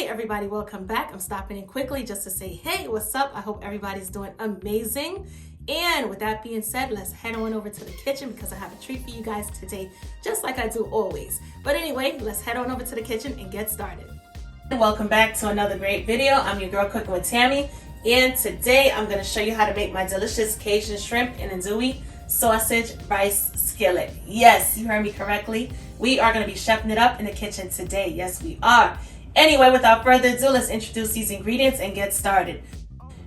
Everybody, welcome back. I'm stopping in quickly just to say, hey, what's up? I hope everybody's doing amazing. And with that being said, let's head on over to the kitchen because I have a treat for you guys today, just like I do always. But anyway, let's head on over to the kitchen and get started. Welcome back to another great video. I'm your girl cooking with Tammy, and today I'm going to show you how to make my delicious Cajun shrimp and andouille sausage rice skillet. Yes, you heard me correctly. We are going to be chefing it up in the kitchen today. Yes, we are. Anyway, without further ado, let's introduce these ingredients and get started.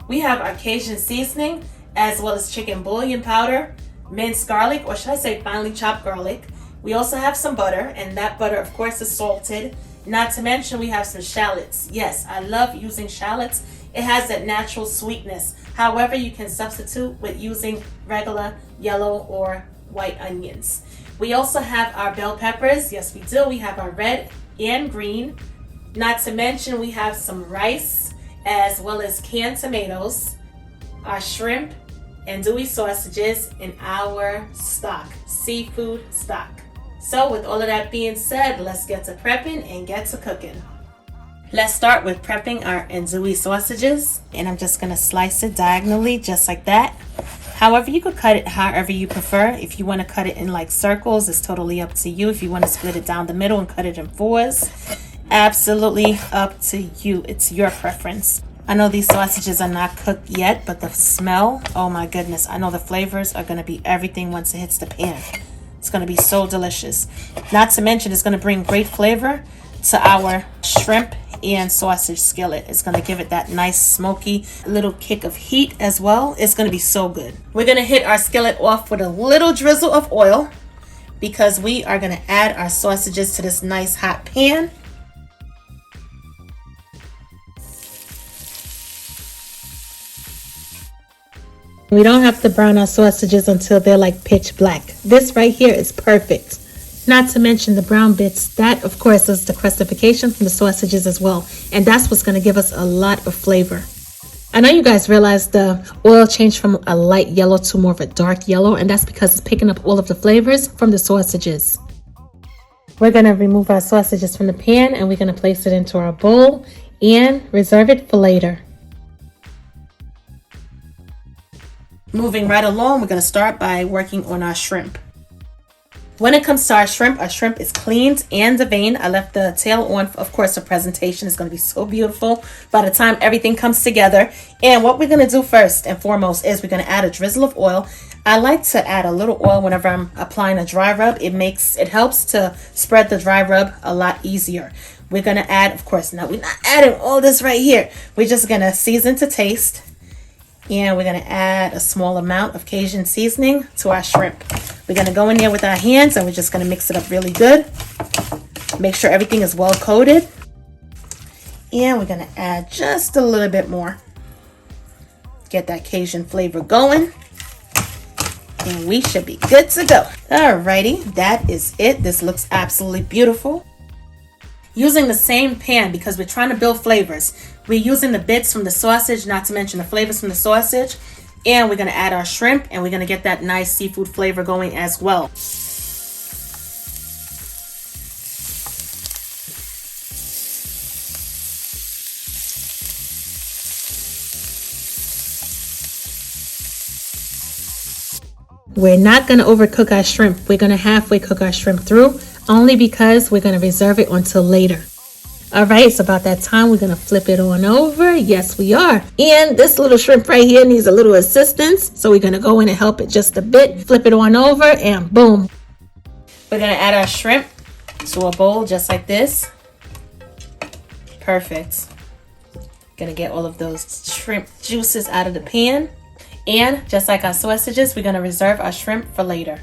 We have our Cajun seasoning, as well as chicken bouillon powder, minced garlic, or should I say finely chopped garlic. We also have some butter, and that butter, of course, is salted. Not to mention, we have some shallots. Yes, I love using shallots. It has that natural sweetness. However, you can substitute with using regular yellow or white onions. We also have our bell peppers. Yes, we do. We have our red and green. Not to mention, we have some rice as well as canned tomatoes, our shrimp, andouille sausages, and our stock, seafood stock. So with all of that being said, let's get to prepping and get to cooking. Let's start with prepping our andouille sausages, and I'm just going to slice it diagonally just like that. However, you could cut it however you prefer. If you want to cut it in like circles, it's totally up to you. If you want to split it down the middle and cut it in fours, absolutely up to you. It's your preference. I know these sausages are not cooked yet, but the smell, oh my goodness. I know the flavors are going to be everything once it hits the pan. It's going to be so delicious. Not to mention, it's going to bring great flavor to our shrimp and sausage skillet. It's going to give it that nice smoky little kick of heat as well. It's going to be so good. We're going to hit our skillet off with a little drizzle of oil because we are going to add our sausages to this nice hot pan. We don't have to brown our sausages until they're like pitch black. This right here is perfect. Not to mention the brown bits. That, of course, is the crustification from the sausages as well. And that's what's going to give us a lot of flavor. I know you guys realize the oil changed from a light yellow to more of a dark yellow. And that's because it's picking up all of the flavors from the sausages. We're going to remove our sausages from the pan and we're going to place it into our bowl and reserve it for later. Moving right along, we're going to start by working on our shrimp. When it comes to our shrimp is cleaned and deveined. I left the tail on, of course, the presentation is going to be so beautiful by the time everything comes together. And what we're going to do first and foremost is we're going to add a drizzle of oil. I like to add a little oil whenever I'm applying a dry rub. It helps to spread the dry rub a lot easier. We're going to add, of course, now we're not adding all this right here. We're just going to season to taste. And we're going to add a small amount of Cajun seasoning to our shrimp. We're going to go in there with our hands and we're just going to mix it up really good. Make sure everything is well coated. And we're going to add just a little bit more. Get that Cajun flavor going. And we should be good to go. Alrighty, that is it. This looks absolutely beautiful. Using the same pan because we're trying to build flavors. We're using the bits from the sausage, not to mention the flavors from the sausage. And we're going to add our shrimp and we're going to get that nice seafood flavor going as well. We're not going to overcook our shrimp. We're going to halfway cook our shrimp through, only because we're going to reserve it until later. All right, it's about that time. We're going to flip it on over. Yes, we are. And this little shrimp right here needs a little assistance. So we're going to go in and help it just a bit. Flip it on over and boom. We're going to add our shrimp to a bowl just like this. Perfect. Going to get all of those shrimp juices out of the pan. And just like our sausages, we're going to reserve our shrimp for later.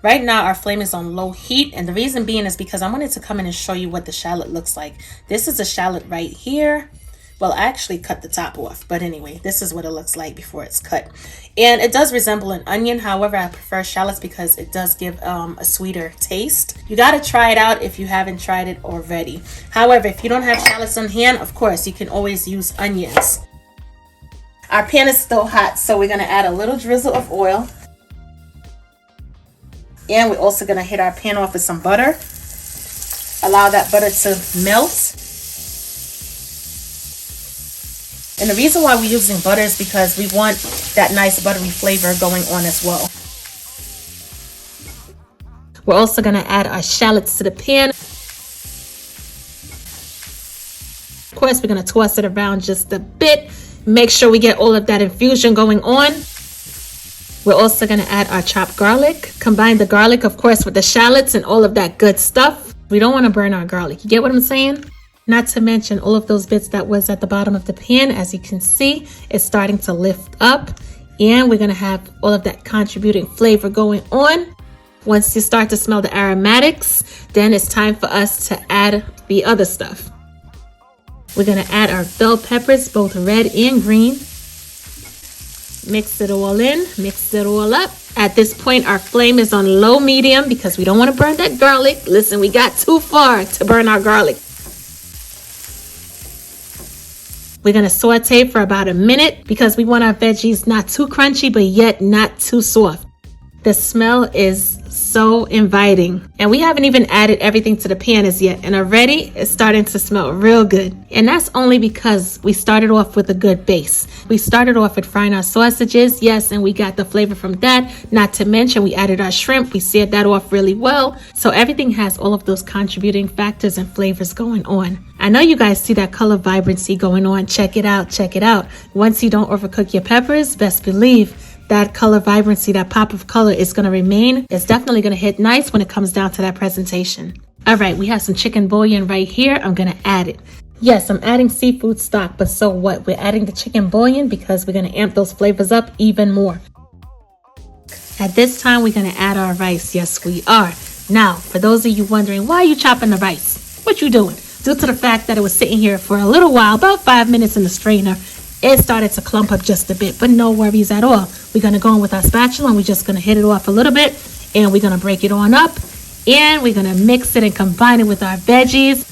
Right now, our flame is on low heat, and the reason being is because I wanted to come in and show you what the shallot looks like. This is a shallot right here. Well, I actually cut the top off, but anyway, this is what it looks like before it's cut. And it does resemble an onion. However, I prefer shallots because it does give a sweeter taste. You got to try it out if you haven't tried it already. However, if you don't have shallots on hand, of course, you can always use onions. Our pan is still hot, so we're going to add a little drizzle of oil. And we're also going to hit our pan off with some butter. Allow that butter to melt. And the reason why we're using butter is because we want that nice buttery flavor going on as well. We're also gonna add our shallots to the pan. Of course, we're gonna toss it around just a bit. Make sure we get all of that infusion going on. We're also gonna add our chopped garlic. Combine the garlic, of course, with the shallots and all of that good stuff. We don't wanna burn our garlic. You get what I'm saying? Not to mention all of those bits that was at the bottom of the pan. As you can see, it's starting to lift up, and we're gonna have all of that contributing flavor going on. Once you start to smell the aromatics, then it's time for us to add the other stuff. We're gonna add our bell peppers, both red and green. Mix it all in, mix it all up. At this point, our flame is on low medium because we don't want to burn that garlic. Listen, we got too far to burn our garlic. We're gonna saute for about a minute because we want our veggies not too crunchy, but yet not too soft. The smell is so inviting, and we haven't even added everything to the pan as yet, and already it's starting to smell real good. And that's only because we started off with a good base. We started off with frying our sausages, yes, and we got the flavor from that. Not to mention we added our shrimp. We seared that off really well, so everything has all of those contributing factors and flavors going on. I know you guys see that color vibrancy going on. Check it out, check it out. Once you don't overcook your peppers, best believe that color vibrancy, that pop of color is going to remain. It's definitely going to hit nice when it comes down to that presentation. All right, we have some chicken bouillon right here. I'm going to add it. Yes, I'm adding seafood stock, but so what? We're adding the chicken bouillon because we're going to amp those flavors up even more. At this time, we're going to add our rice. Yes, we are. Now, for those of you wondering, why are you chopping the rice? What you doing? Due to the fact that it was sitting here for a little while, about 5 minutes in the strainer, it started to clump up just a bit, but no worries at all. We're going to go in with our spatula and we're just going to hit it off a little bit, and we're going to break it on up, and we're going to mix it and combine it with our veggies.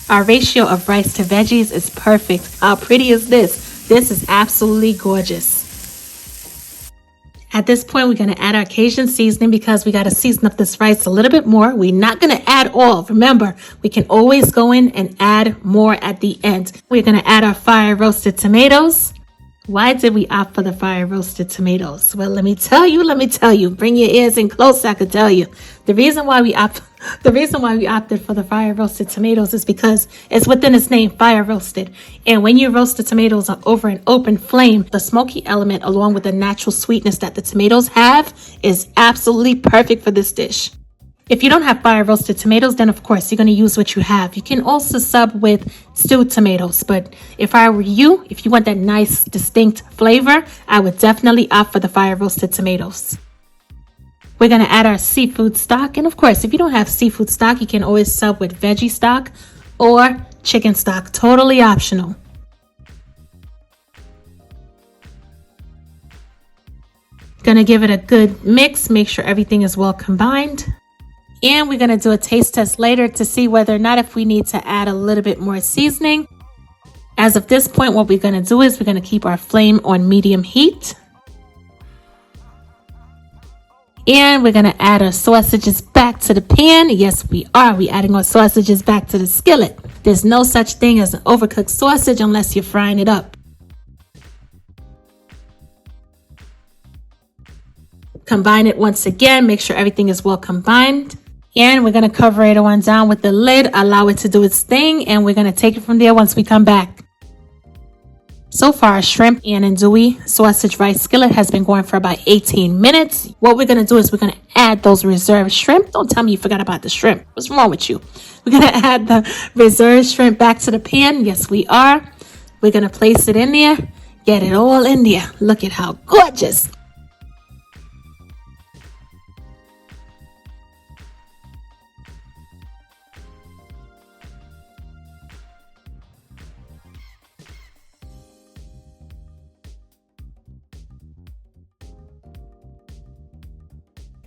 Our ratio of rice to veggies is perfect. How pretty is this? This is absolutely gorgeous. At this point, we're going to add our Cajun seasoning because we got to season up this rice a little bit more. We're not going to add all. Remember, we can always go in and add more at the end. We're going to add our fire roasted tomatoes. Why did we opt for the fire roasted tomatoes? Well, let me tell you, bring your ears in close, I could tell you. The reason why we opted for the fire roasted tomatoes is because it's within its name, fire roasted. And when you roast the tomatoes over an open flame, the smoky element along with the natural sweetness that the tomatoes have is absolutely perfect for this dish. If you don't have fire roasted tomatoes, then of course you're going to use what you have. You can also sub with stewed tomatoes, but if I were you, if you want that nice distinct flavor, I would definitely opt for the fire roasted tomatoes. We're going to add our seafood stock, and of course if you don't have seafood stock, you can always sub with veggie stock or chicken stock, totally optional. Gonna give it a good mix, make sure everything is well combined. And we're going to do a taste test later to see whether or not if we need to add a little bit more seasoning. As of this point, what we're going to do is we're going to keep our flame on medium heat. And we're going to add our sausages back to the pan. Yes, we are. We're adding our sausages back to the skillet. There's no such thing as an overcooked sausage unless you're frying it up. Combine it once again. Make sure everything is well combined. And we're going to cover it on down with the lid, allow it to do its thing, and we're going to take it from there once we come back. So far, our shrimp and andouille sausage rice skillet has been going for about 18 minutes. What we're going to do is we're going to add those reserved shrimp. Don't tell me you forgot about the shrimp. What's wrong with you? We're going to add the reserved shrimp back to the pan. Yes, we are. We're going to place it in there. Get it all in there. Look at how gorgeous.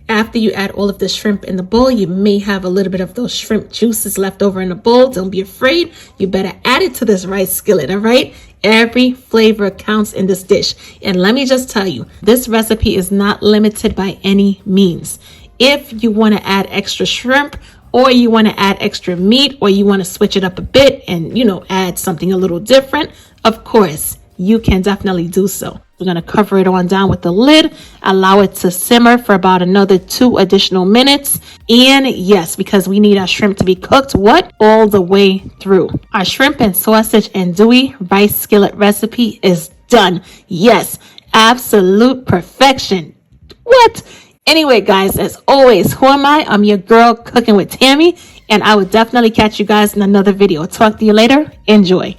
After you add all of the shrimp in the bowl, you may have a little bit of those shrimp juices left over in the bowl. Don't be afraid. You better add it to this rice skillet, all right? Every flavor counts in this dish. And let me just tell you, this recipe is not limited by any means. If you want to add extra shrimp or you want to add extra meat, or you want to switch it up a bit and, add something a little different, of course, you can definitely do so. We're going to cover it on down with the lid, allow it to simmer for about another 2 additional minutes. And yes, because we need our shrimp to be cooked, all the way through. Our shrimp and sausage andouille rice skillet recipe is done. Yes, absolute perfection. Anyway, guys, as always, who am I? I'm your girl cooking with Tammy, and I will definitely catch you guys in another video. Talk to you later. Enjoy.